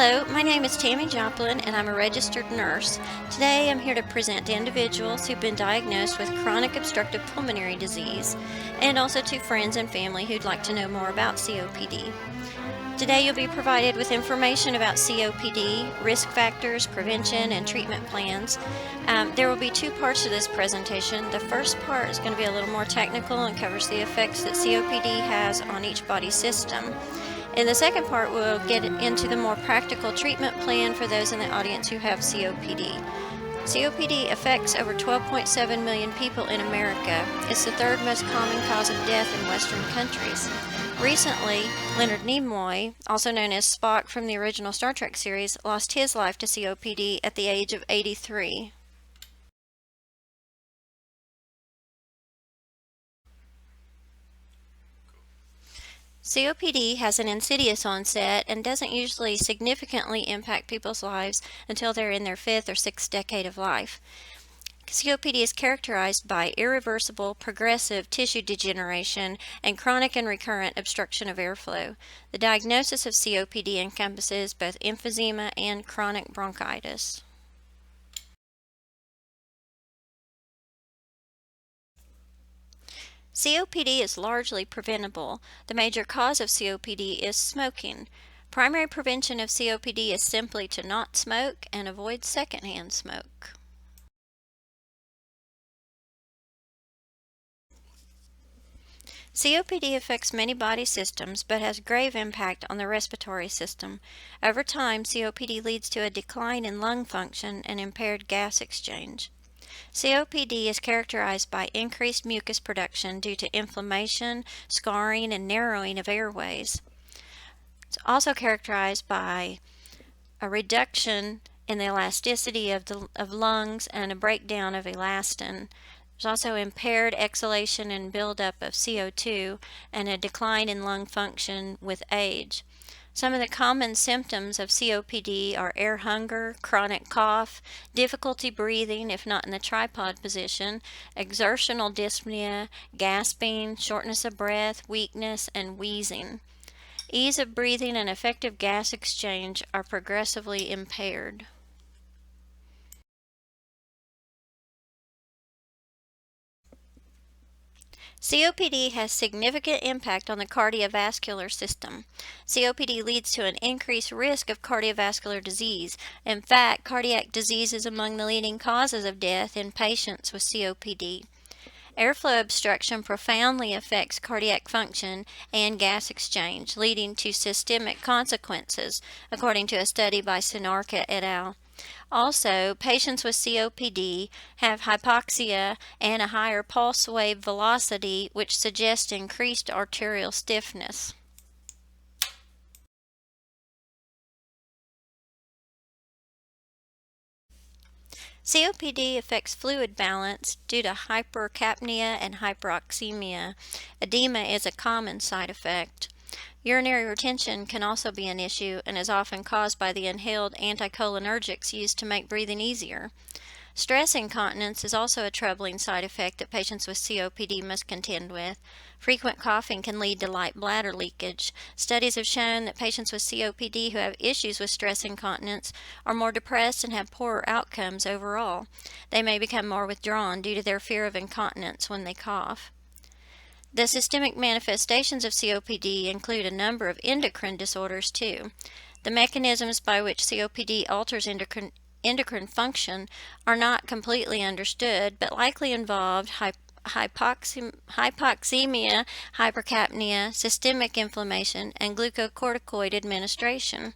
Hello, my name is Tammy Joplin and I'm a registered nurse. Today I'm here to present to individuals who've been diagnosed with chronic obstructive pulmonary disease and also to friends and family who'd like to know more about COPD. Today you'll be provided with information about COPD, risk factors, prevention, and treatment plans. There will be two parts to this presentation. The first part is going to be a little more technical and covers the effects that COPD has on each body system. In the second part, we'll get into the more practical treatment plan for those in the audience who have COPD. COPD affects over 12.7 million people in America. It's the third most common cause of death in Western countries. Recently, Leonard Nimoy, also known as Spock from the original Star Trek series, lost his life to COPD at the age of 83. COPD has an insidious onset and doesn't usually significantly impact people's lives until they're in their fifth or sixth decade of life. COPD is characterized by irreversible, progressive tissue degeneration and chronic and recurrent obstruction of airflow. The diagnosis of COPD encompasses both emphysema and chronic bronchitis. COPD is largely preventable. The major cause of COPD is smoking. Primary prevention of COPD is simply to not smoke and avoid secondhand smoke. COPD affects many body systems but has grave impact on the respiratory system. Over time, COPD leads to a decline in lung function and impaired gas exchange. COPD is characterized by increased mucus production due to inflammation, scarring, and narrowing of airways. It's also characterized by a reduction in the elasticity of lungs and a breakdown of elastin. There's also impaired exhalation and buildup of CO2 and a decline in lung function with age. Some of the common symptoms of COPD are air hunger, chronic cough, difficulty breathing if not in the tripod position, exertional dyspnea, gasping, shortness of breath, weakness, and wheezing. Ease of breathing and effective gas exchange are progressively impaired. COPD has significant impact on the cardiovascular system. COPD leads to an increased risk of cardiovascular disease. In fact, cardiac disease is among the leading causes of death in patients with COPD. Airflow obstruction profoundly affects cardiac function and gas exchange, leading to systemic consequences, according to a study by Sinarca et al. Also, patients with COPD have hypoxia and a higher pulse wave velocity, which suggests increased arterial stiffness. COPD affects fluid balance due to hypercapnia and hyperoxemia. Edema is a common side effect. Urinary retention can also be an issue and is often caused by the inhaled anticholinergics used to make breathing easier. Stress incontinence is also a troubling side effect that patients with COPD must contend with. Frequent coughing can lead to light bladder leakage. Studies have shown that patients with COPD who have issues with stress incontinence are more depressed and have poorer outcomes overall. They may become more withdrawn due to their fear of incontinence when they cough. The systemic manifestations of COPD include a number of endocrine disorders too. The mechanisms by which COPD alters endocrine function are not completely understood, but likely involved hypoxemia, hypercapnia, systemic inflammation, and glucocorticoid administration.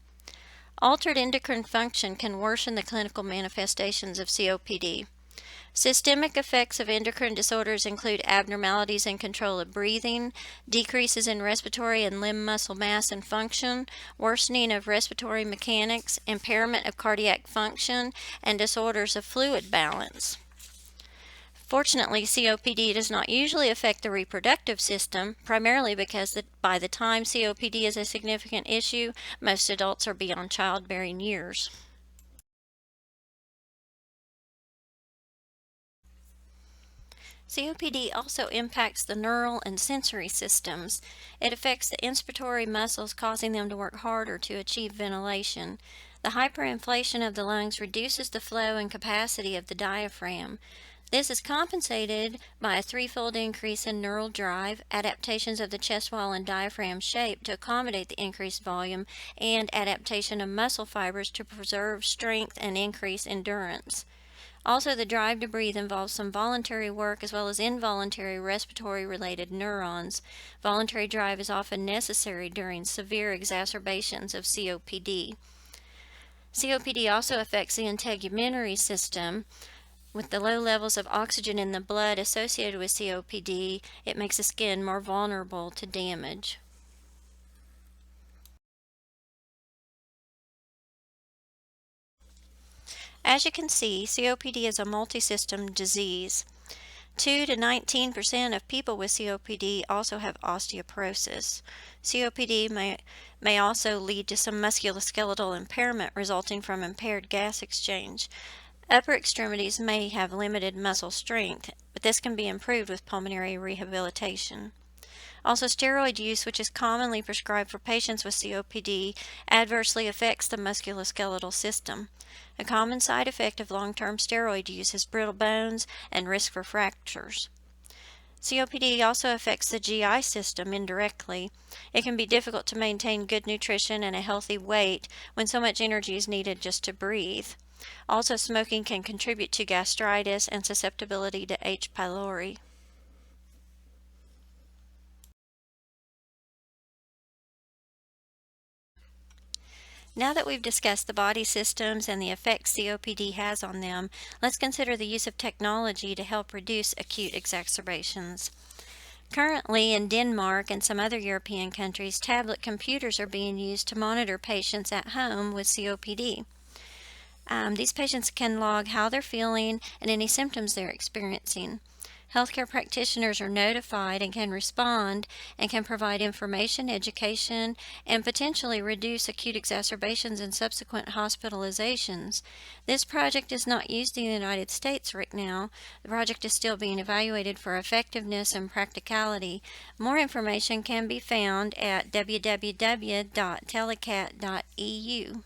Altered endocrine function can worsen the clinical manifestations of COPD. Systemic effects of endocrine disorders include abnormalities in control of breathing, decreases in respiratory and limb muscle mass and function, worsening of respiratory mechanics, impairment of cardiac function, and disorders of fluid balance. Fortunately, COPD does not usually affect the reproductive system, primarily because by the time COPD is a significant issue, most adults are beyond childbearing years. COPD also impacts the neural and sensory systems. It affects the inspiratory muscles, causing them to work harder to achieve ventilation. The hyperinflation of the lungs reduces the flow and capacity of the diaphragm. This is compensated by a threefold increase in neural drive, adaptations of the chest wall and diaphragm shape to accommodate the increased volume, and adaptation of muscle fibers to preserve strength and increase endurance. Also, the drive to breathe involves some voluntary work as well as involuntary respiratory related neurons. Voluntary drive is often necessary during severe exacerbations of COPD. COPD also affects the integumentary system. With the low levels of oxygen in the blood associated with COPD, it makes the skin more vulnerable to damage. As you can see, COPD is a multi-system disease. 2 to 19% of people with COPD also have osteoporosis. COPD may also lead to some musculoskeletal impairment resulting from impaired gas exchange. Upper extremities may have limited muscle strength, but this can be improved with pulmonary rehabilitation. Also, steroid use, which is commonly prescribed for patients with COPD, adversely affects the musculoskeletal system. A common side effect of long-term steroid use is brittle bones and risk for fractures. COPD also affects the GI system indirectly. It can be difficult to maintain good nutrition and a healthy weight when so much energy is needed just to breathe. Also, smoking can contribute to gastritis and susceptibility to H. pylori. Now that we've discussed the body systems and the effects COPD has on them, let's consider the use of technology to help reduce acute exacerbations. Currently, in Denmark and some other European countries, tablet computers are being used to monitor patients at home with COPD. These patients can log how they're feeling and any symptoms they're experiencing. Healthcare practitioners are notified and can respond and can provide information, education, and potentially reduce acute exacerbations and subsequent hospitalizations. This project is not used in the United States right now. The project is still being evaluated for effectiveness and practicality. More information can be found at www.telecat.eu.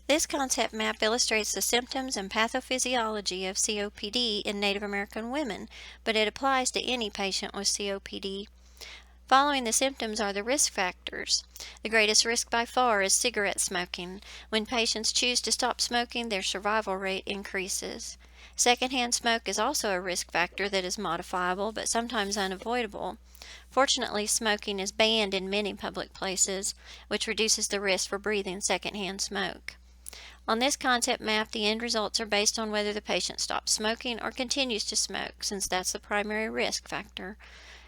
This concept map illustrates the symptoms and pathophysiology of COPD in Native American women, but it applies to any patient with COPD. Following the symptoms are the risk factors. The greatest risk by far is cigarette smoking. When patients choose to stop smoking, their survival rate increases. Secondhand smoke is also a risk factor that is modifiable but sometimes unavoidable. Fortunately, smoking is banned in many public places, which reduces the risk for breathing secondhand smoke. On this concept map, the end results are based on whether the patient stops smoking or continues to smoke, since that's the primary risk factor.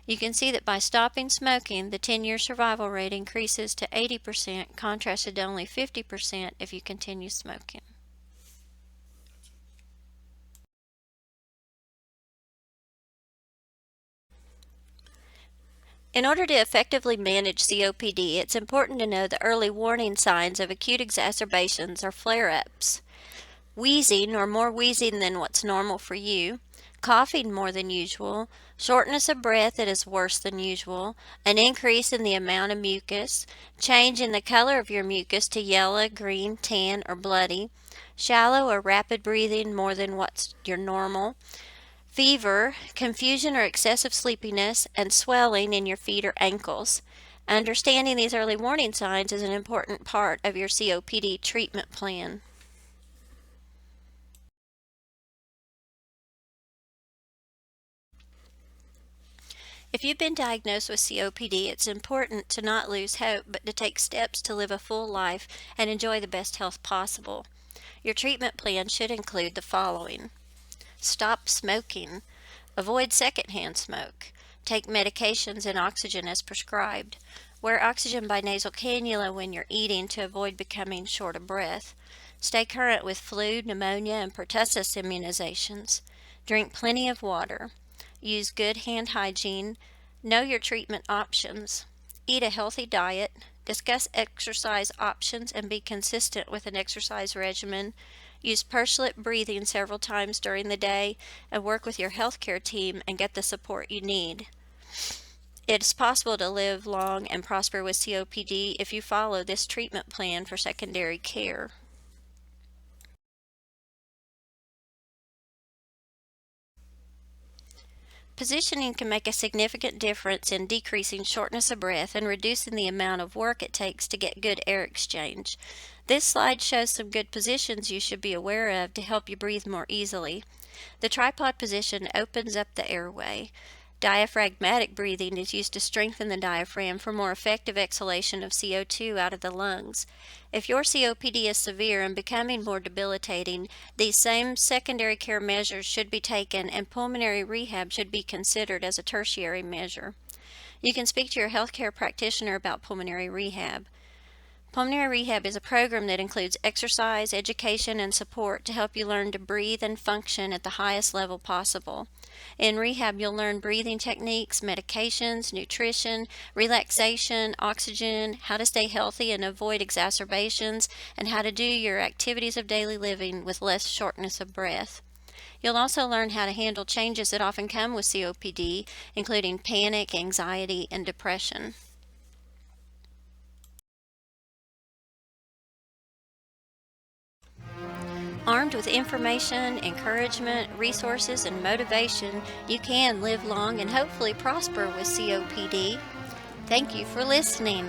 You can see that by stopping smoking, the 10-year survival rate increases to 80%, contrasted to only 50% if you continue smoking. In order to effectively manage COPD, it's important to know the early warning signs of acute exacerbations or flare-ups. Wheezing or more wheezing than what's normal for you, coughing more than usual, shortness of breath that is worse than usual, an increase in the amount of mucus, change in the color of your mucus to yellow, green, tan, or bloody, shallow or rapid breathing more than what's your normal, fever, confusion or excessive sleepiness, and swelling in your feet or ankles. Understanding these early warning signs is an important part of your COPD treatment plan. If you've been diagnosed with COPD, it's important to not lose hope, but to take steps to live a full life and enjoy the best health possible. Your treatment plan should include the following: stop smoking, avoid secondhand smoke, take medications and oxygen as prescribed, wear oxygen by nasal cannula when you're eating to avoid becoming short of breath, stay current with flu, pneumonia, and pertussis immunizations, drink plenty of water, use good hand hygiene, know your treatment options, eat a healthy diet, Discuss exercise options and be consistent with an exercise regimen. Use pursed-lip breathing several times during the day and work with your healthcare team and get the support you need. It's possible to live long and prosper with COPD if you follow this treatment plan for secondary care. Positioning can make a significant difference in decreasing shortness of breath and reducing the amount of work it takes to get good air exchange. This slide shows some good positions you should be aware of to help you breathe more easily. The tripod position opens up the airway. Diaphragmatic breathing is used to strengthen the diaphragm for more effective exhalation of CO2 out of the lungs. If your COPD is severe and becoming more debilitating, these same secondary care measures should be taken and pulmonary rehab should be considered as a tertiary measure. You can speak to your healthcare practitioner about pulmonary rehab. Pulmonary rehab is a program that includes exercise, education, and support to help you learn to breathe and function at the highest level possible. In rehab, you'll learn breathing techniques, medications, nutrition, relaxation, oxygen, how to stay healthy and avoid exacerbations, and how to do your activities of daily living with less shortness of breath. You'll also learn how to handle changes that often come with COPD, including panic, anxiety, and depression. Armed with information, encouragement, resources, and motivation, you can live long and hopefully prosper with COPD. Thank you for listening.